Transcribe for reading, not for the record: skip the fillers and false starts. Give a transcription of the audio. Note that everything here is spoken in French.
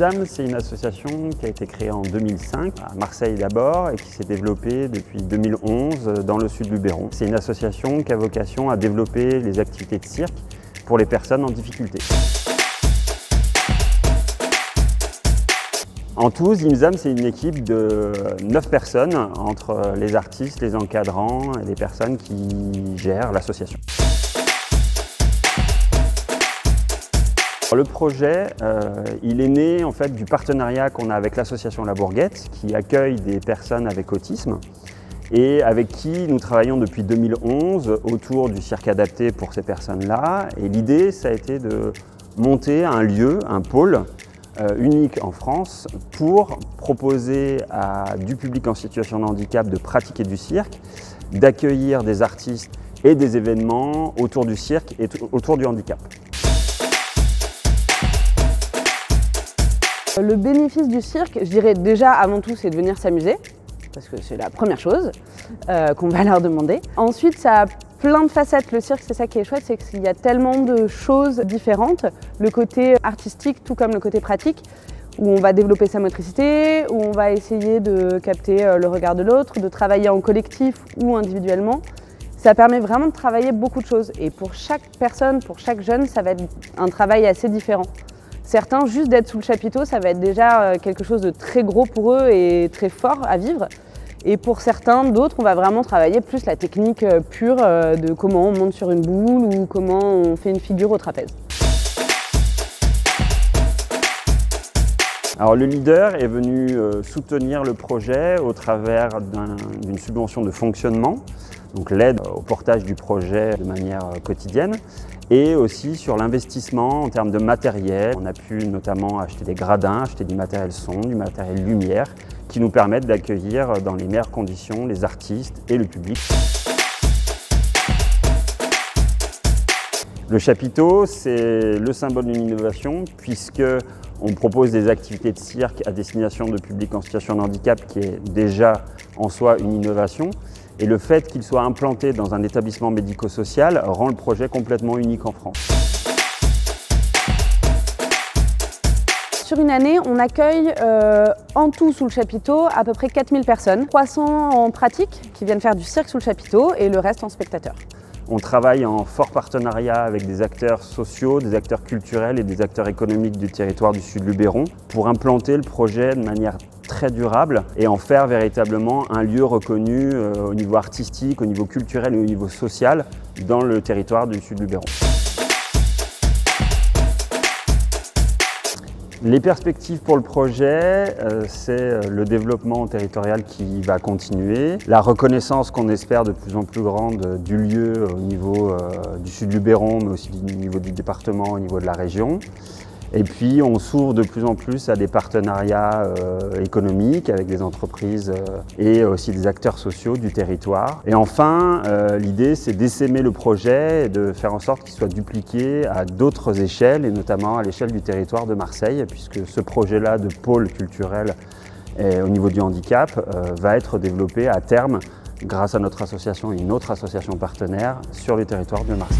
IMSAM, c'est une association qui a été créée en 2005, à Marseille d'abord, et qui s'est développée depuis 2011 dans le sud du Luberon. C'est une association qui a vocation à développer les activités de cirque pour les personnes en difficulté. En tout, IMSAM, c'est une équipe de 9 personnes, entre les artistes, les encadrants et les personnes qui gèrent l'association. Le projet, il est né en fait du partenariat qu'on a avec l'association La Bourguette, qui accueille des personnes avec autisme et avec qui nous travaillons depuis 2011 autour du cirque adapté pour ces personnes-là. Et l'idée, ça a été de monter un lieu, un pôle unique en France pour proposer à du public en situation de handicap de pratiquer du cirque, d'accueillir des artistes et des événements autour du cirque et autour du handicap. Le bénéfice du cirque, je dirais déjà avant tout, c'est de venir s'amuser, parce que c'est la première chose qu'on va leur demander. Ensuite, ça a plein de facettes. Le cirque, c'est ça qui est chouette, c'est qu'il y a tellement de choses différentes. Le côté artistique, tout comme le côté pratique, où on va développer sa motricité, où on va essayer de capter le regard de l'autre, de travailler en collectif ou individuellement. Ça permet vraiment de travailler beaucoup de choses. Et pour chaque personne, pour chaque jeune, ça va être un travail assez différent. Certains, juste d'être sous le chapiteau, ça va être déjà quelque chose de très gros pour eux et très fort à vivre. Et pour certains d'autres, on va vraiment travailler plus la technique pure de comment on monte sur une boule ou comment on fait une figure au trapèze. Alors, le leader est venu soutenir le projet au travers d'une subvention de fonctionnement, donc l'aide au portage du projet de manière quotidienne, et aussi sur l'investissement en termes de matériel. On a pu notamment acheter des gradins, acheter du matériel son, du matériel lumière, qui nous permettent d'accueillir dans les meilleures conditions les artistes et le public. Le chapiteau, c'est le symbole d'une innovation, puisqu'on propose des activités de cirque à destination de publics en situation de handicap, qui est déjà en soi une innovation. Et le fait qu'il soit implanté dans un établissement médico-social rend le projet complètement unique en France. Sur une année, on accueille en tout sous le chapiteau à peu près 4000 personnes, 300 en pratique qui viennent faire du cirque sous le chapiteau et le reste en spectateurs. On travaille en fort partenariat avec des acteurs sociaux, des acteurs culturels et des acteurs économiques du territoire du sud Luberon pour implanter le projet de manière très durable et en faire véritablement un lieu reconnu au niveau artistique, au niveau culturel et au niveau social dans le territoire du sud Luberon. Les perspectives pour le projet, c'est le développement territorial qui va continuer, la reconnaissance qu'on espère de plus en plus grande du lieu au niveau du sud Luberon, mais aussi au niveau du département, au niveau de la région. Et puis on s'ouvre de plus en plus à des partenariats économiques avec des entreprises et aussi des acteurs sociaux du territoire. Et enfin, l'idée c'est d'essaimer le projet et de faire en sorte qu'il soit dupliqué à d'autres échelles et notamment à l'échelle du territoire de Marseille, puisque ce projet-là de pôle culturel au niveau du handicap va être développé à terme grâce à notre association et une autre association partenaire sur le territoire de Marseille.